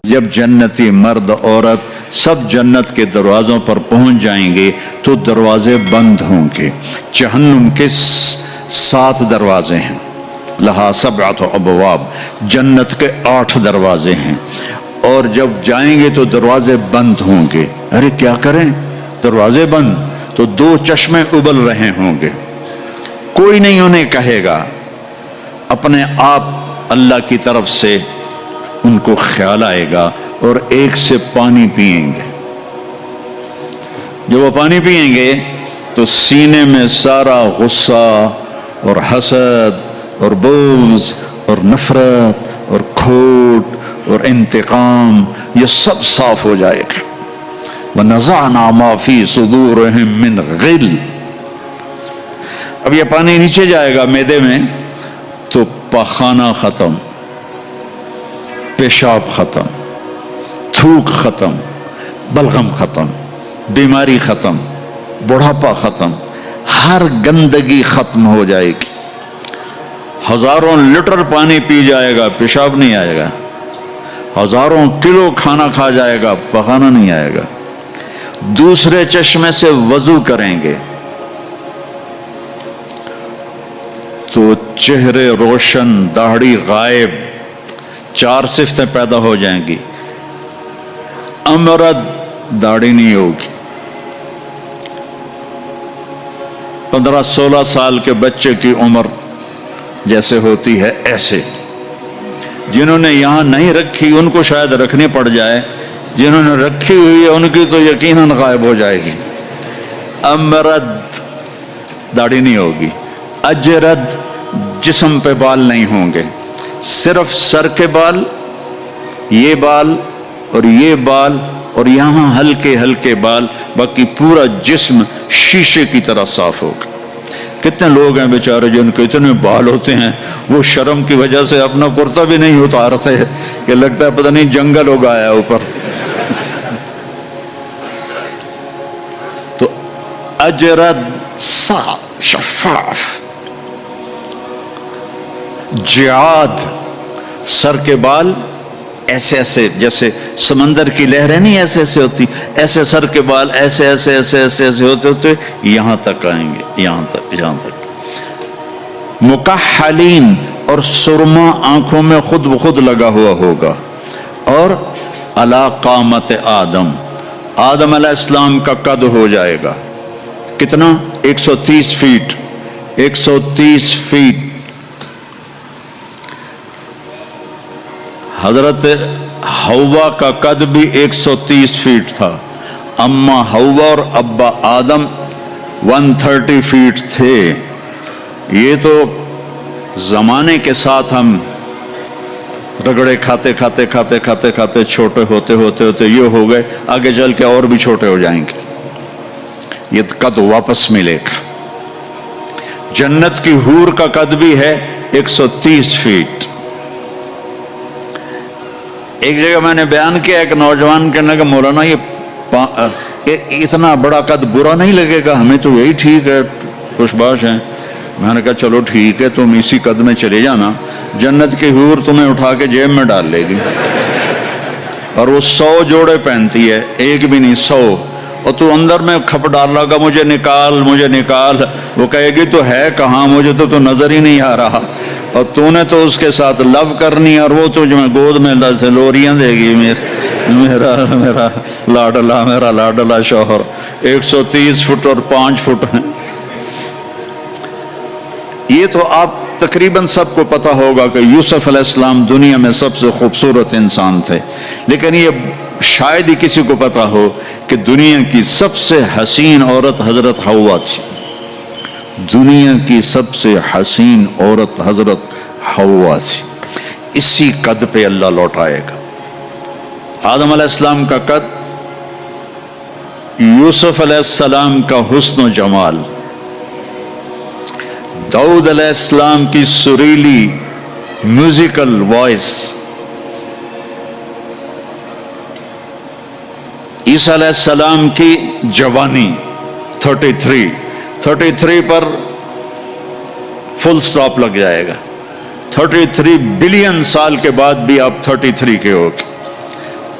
جب جنتی مرد عورت سب جنت کے دروازوں پر پہنچ جائیں گے تو دروازے بند ہوں گے. جہنم کے 7 دروازے ہیں. لہا 7 ابواب، جنت کے 8 دروازے ہیں. اور جب جائیں گے تو دروازے بند ہوں گے. ارے کیا کریں، دروازے بند تو 2 چشمے ابل رہے ہوں گے. کوئی نہیں انہیں کہے گا، اپنے آپ اللہ کی طرف سے ان کو خیال آئے گا اور ایک سے پانی پئیں گے. جب وہ پانی پئیں گے تو سینے میں سارا غصہ اور حسد اور بغض اور نفرت اور کھوٹ اور انتقام یہ سب صاف ہو جائے گا. وَنَزَعْنَا مَا فِي صُدُورِهِم مِّن غِلٍّ. اب یہ پانی نیچے جائے گا معدے میں تو پاخانہ ختم، پیشاب ختم، تھوک ختم، بلغم ختم، بیماری ختم، بڑھاپا ختم، ہر گندگی ختم ہو جائے گی. ہزاروں لیٹر پانی پی جائے گا، پیشاب نہیں آئے گا. ہزاروں کلو کھانا کھا جائے گا، پخانا نہیں آئے گا. دوسرے چشمے سے وضو کریں گے تو چہرے روشن، داڑھی غائب، 4 صفتیں پیدا ہو جائیں گی. امرد، داڑھی نہیں ہوگی. 15-16 سال کے بچے کی عمر جیسے ہوتی ہے ایسے. جنہوں نے یہاں نہیں رکھی ان کو شاید رکھنی پڑ جائے، جنہوں نے رکھی ہوئی ہے ان کی تو یقیناً غائب ہو جائے گی. امرد، داڑھی نہیں ہوگی. اجرد، جسم پہ بال نہیں ہوں گے، صرف سر کے بال، یہ بال اور یہ بال اور یہاں ہلکے ہلکے بال، باقی پورا جسم شیشے کی طرح صاف ہوگا. کتنے لوگ ہیں بیچارے جن کے اتنے بال ہوتے ہیں وہ شرم کی وجہ سے اپنا کرتا بھی نہیں اتارتے کہ لگتا ہے پتہ نہیں جنگل اگایا اوپر. تو اجرد، صاف، شفاف. جعاد، سر کے بال ایسے ایسے جیسے سمندر کی لہریں نہیں ایسے ایسے ہوتی، ایسے سر کے بال ایسے ایسے ایسے ایسے ایسے ہوتے ہوتے یہاں تک آئیں گے، یہاں تک. مکحلین، اور سرما آنکھوں میں خود بخود لگا ہوا ہوگا. اور علی قامت آدم، آدم علیہ السلام کا قد ہو جائے گا. کتنا؟ 130 فیٹ. 130 فیٹ. حضرت حوا کا قد بھی 130 فیٹ تھا. اما حوا اور ابا آدم 130 فیٹ تھے. یہ تو زمانے کے ساتھ ہم رگڑے کھاتے کھاتے کھاتے کھاتے کھاتے چھوٹے ہوتے ہوتے ہوتے یہ ہو گئے، آگے چل کے اور بھی چھوٹے ہو جائیں گے. یہ قد واپس ملے گا. جنت کی حور کا قد بھی ہے 130 فیٹ. ایک جگہ میں نے بیان کیا ایک نوجوان کہنے لگا مولانا یہ اتنا بڑا قد برا نہیں لگے گا، ہمیں تو یہی ٹھیک ہے، خوش باش ہیں. میں نے کہا چلو ٹھیک ہے، تم اسی قد میں چلے جانا، جنت کی حور تمہیں اٹھا کے جیب میں ڈال لے گی. اور وہ 100 جوڑے پہنتی ہے، ایک بھی نہیں 100. اور تو اندر میں کھپ ڈال لگا مجھے نکال مجھے نکال. وہ کہے گی تو ہے کہاں، مجھے تو نظر ہی نہیں آ رہا. اور تو نے تو اس کے ساتھ لو کرنی اور وہ تو جو میں گود میں سے لوریاں دے گی. میرا لاڈلا شوہر 130 فٹ اور 5 فٹ ہیں. یہ تو آپ تقریباً سب کو پتا ہوگا کہ یوسف علیہ السلام دنیا میں سب سے خوبصورت انسان تھے، لیکن یہ شاید ہی کسی کو پتا ہو کہ دنیا کی سب سے حسین عورت حضرت حوا تھی. دنیا کی سب سے حسین عورت حضرت حوا تھی. اسی قد پہ اللہ لوٹائے گا. آدم علیہ السلام کا قد، یوسف علیہ السلام کا حسن و جمال، داؤد علیہ السلام کی سریلی میوزیکل وائس، عیسیٰ علیہ السلام کی جوانی 33 پر فل سٹاپ لگ جائے گا. 33 بلین سال کے بعد بھی آپ 33 کے ہو گے.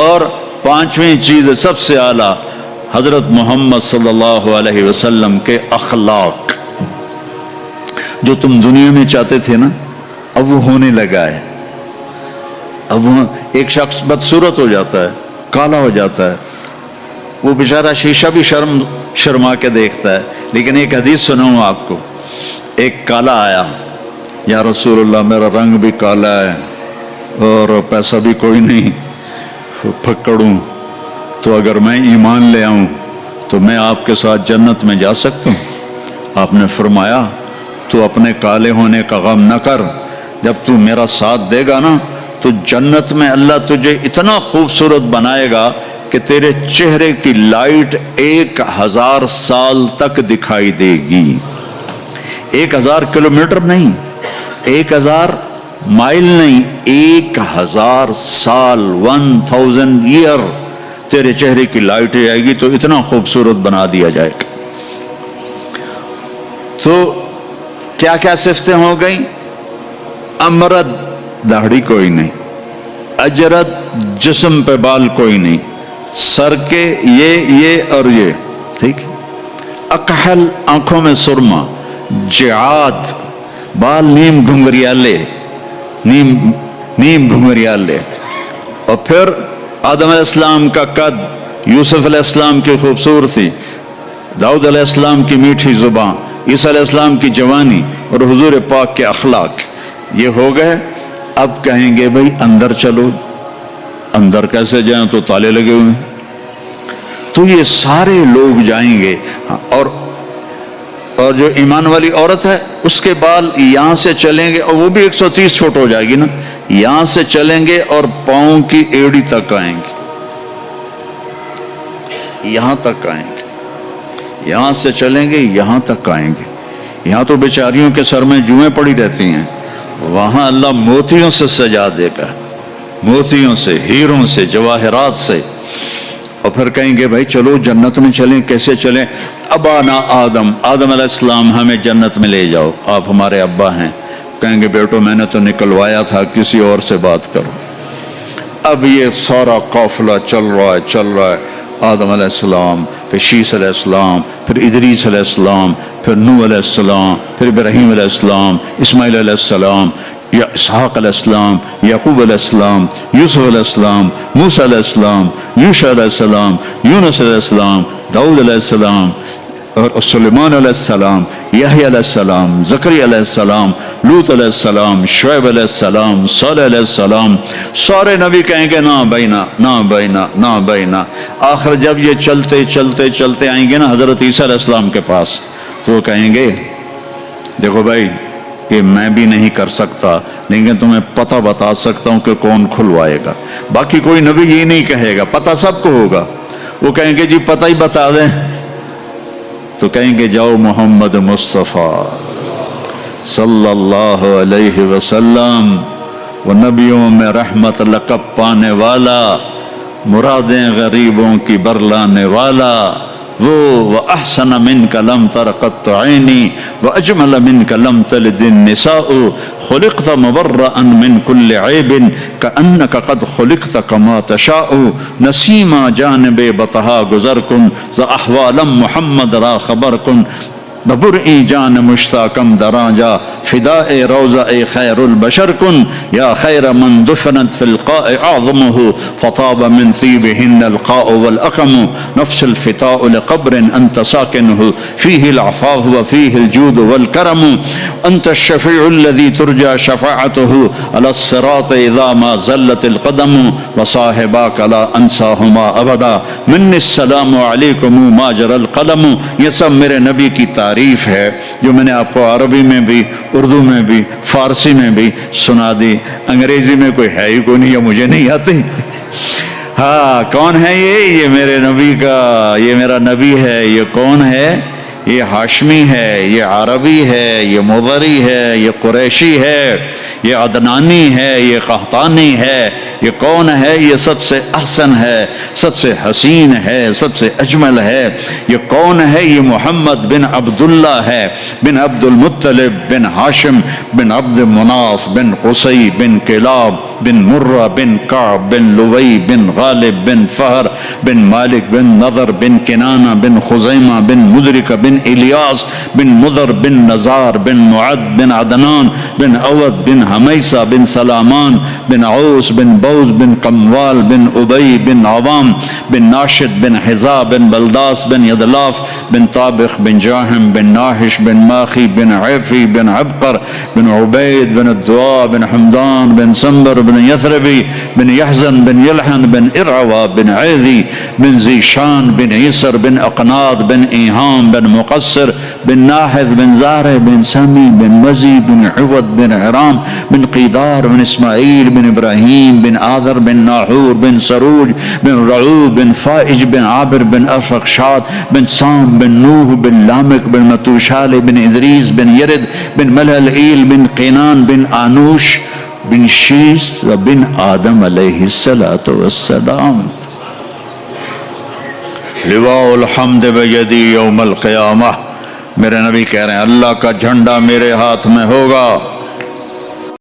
اور پانچویں چیز سب سے اعلیٰ حضرت محمد صلی اللہ علیہ وسلم کے اخلاق. جو تم دنیا میں چاہتے تھے نا اب وہ ہونے لگا ہے. اب وہ ایک شخص بدصورت ہو جاتا ہے, کالا ہو جاتا ہے, وہ بیچارہ شیشہ بھی شرما کے دیکھتا ہے. لیکن ایک حدیث سناؤں آپ کو. ایک کالا آیا, یا رسول اللہ میرا رنگ بھی کالا ہے اور پیسہ بھی کوئی نہیں, پھکڑوں, تو اگر میں ایمان لے آؤں تو میں آپ کے ساتھ جنت میں جا سکتا ہوں؟ آپ نے فرمایا تو اپنے کالے ہونے کا غم نہ کر, جب تو میرا ساتھ دے گا نا تو جنت میں اللہ تجھے اتنا خوبصورت بنائے گا کہ تیرے چہرے کی لائٹ 1000 سال تک دکھائی دے گی. 1000 کلومیٹر نہیں, 1000 مائل نہیں, 1000 سال, 1000 ایئر تیرے چہرے کی لائٹ آئے گی, تو اتنا خوبصورت بنا دیا جائے گا. تو کیا کیا صفتیں ہو گئیں؟ امرد, داڑھی کوئی نہیں, اجرد, جسم پہ بال کوئی نہیں, سر کے یہ اور یہ, ٹھیک. اکحل, آنکھوں میں سرما, جعاد, بال نیم گھنگریالے, نیم گھنگریالے. اور پھر آدم علیہ السلام کا قد, یوسف علیہ السلام کی خوبصورتی, داؤد علیہ السلام کی میٹھی زبان, عیسیٰ علیہ السلام کی جوانی اور حضور پاک کے اخلاق. یہ ہو گئے. اب کہیں گے بھئی اندر چلو. اندر کیسے جائیں؟ تو تالے لگے ہوئے ہیں. تو یہ سارے لوگ جائیں گے. اور جو ایمان والی عورت ہے اس کے بال یہاں سے چلیں گے, اور وہ بھی 130 فٹ ہو جائے گی نا, یہاں سے چلیں گے اور پاؤں کی ایڑی تک آئیں گے, یہاں تک آئیں گے. یہاں سے چلیں گے یہاں تک آئیں گے. یہاں تو بیچاریوں کے سر میں جوئیں پڑی رہتی ہیں, وہاں اللہ موتیوں سے سجا دے گا, موتیوں سے, ہیروں سے, جواہرات سے. اور پھر کہیں گے بھائی چلو جنت میں چلیں. کیسے چلیں؟ ابانا آدم علیہ السلام ہمیں جنت میں لے جاؤ, آپ ہمارے ابا ہیں. کہیں گے بیٹو میں نے تو نکلوایا تھا, کسی اور سے بات کرو. اب یہ سارا قافلہ چل رہا ہے. آدم علیہ السلام, پھر شیس علیہ السلام, پھر ادریس علیہ السلام, پھر نوح علیہ السلام, پھر ابراہیم علیہ السلام, اسماعیل علیہ السلام, یا اسحاق علیہ السلام, یعقوب علیہ السلام, یوسف علیہ السلام, موسیٰ علیہ السلام, یوشع علیہ السلام, یونس علیہ السلام, داؤد علیہ السلام, اور سلیمان علیہ السلام, یحییٰ علیہ السلام, زکریا علیہ السلام, لوط علیہ السلام, شعیب علیہ السلام, صالح علیہ السلام. سارے نبی کہیں گے نا بینا, نا بینا, نا بینا. آخر جب یہ چلتے آئیں گے نا حضرت عیسیٰ علیہ السلام کے پاس, تو وہ کہیں گے دیکھو بھائی کہ میں بھی نہیں کر سکتا, لیکن تمہیں پتہ بتا سکتا ہوں کہ کون کھلوائے گا. باقی کوئی نبی یہ نہیں کہے گا, پتہ سب کو ہوگا. وہ کہیں گے جی پتہ ہی بتا دیں. تو کہیں گے جاؤ محمد مصطفیٰ صلی اللہ علیہ وسلم, وہ نبیوں میں رحمت لقب پانے والا, مرادیں غریبوں کی برلانے والا, وہ وَأَحْسَنَ مِنْكَ لَمْ تَرَ قَطُّ عَيْنِي وَأَجْمَلَ مِنْكَ لَمْ تَلِدِ النِّسَاءُ خُلِقْتَ مُبَرَّأً مِنْ كُلِّ عَيْبٍ كَأَنَّكَ قَدْ خُلِقْتَ كَمَا تَشَاءُ نسیما جانب بطہا گزر کن ز احوالم محمد را خبر کن ببرئی جان مشتاقم دراجا فداء روضہ خیر البشر کن یا خیر من دفنت فی القاء اعظمه فطاب من طیبهن القاء والاقم نفس الفتاء لقبر انت ساکنه فيه العفاف وفيه الجود والكرم انت الشفيع الذي ترجى شفاعته على الصراط اذا ما زلت القدم وصاحباك لا انساهما ابدا من السلام علیکم ما جرى القلم. یہ سب میرے نبی کی تعریف ہے جو میں نے آپ کو عربی میں بھی, اردو میں بھی, فارسی میں بھی سنا دی. انگریزی میں کوئی ہے ہی کوئی نہیں, یا مجھے نہیں آتی. ہاں کون ہے یہ میرے نبی کا, یہ میرا نبی ہے. یہ کون ہے؟ یہ ہاشمی ہے, یہ عربی ہے, یہ مضری ہے, یہ قریشی ہے, یہ عدنانی ہے، یہ قحطانی ہے، یہ کون ہے؟ یہ سب سے احسن ہے، سب سے حسین ہے، سب سے اجمل ہے۔ یہ کون ہے؟ یہ محمد بن عبداللہ ہے، بن عبد المطلب بن ہاشم بن عبد مناف بن قصی بن کلاب بن مرہ بن کعب بن لوی بن غالب بن فہر بن مالک بن نضر بن کنانہ بن خزیمہ بن مدرکہ بن الیاس بن مضر بن نزار بن معد بن عدنان بن عود بن حمیسہ بن سلامان بن عوس بن بوز بن قموال بن ابی بن عوام بن ناشد بن حزا بن بلداس بن یدلاف بن طابخ بن جاہم بن ناحش بن ماخی بن عیفی بن عبقر بن عبید بن الدعاء بن حمدان بن سنبر بن یثربی بن یحزن بن یلحن بن ارعوا بن عیذی بن زیشان بن عیسر بن اقناد بن ایہام بن مقصر بن ناحذ بن زارع بن سمی بن مزی بن عوض بن عرام بن قیدار بن اسماعیل بن ابراہیم بن آذر بن ناحور بن سروج بن رعوب بن فائج بن عابر بن افرخشاد بن سام بن نوح بن لامک بن متوشال بن ادریس بن یرد بن ملہلئیل بن قینان بن آنوش بن شیس و بن آدم علیہ السلام۔ لواء الحمد بیدی یوم القیامہ، میرے نبی کہہ رہے ہیں اللہ کا جھنڈا میرے ہاتھ میں ہوگا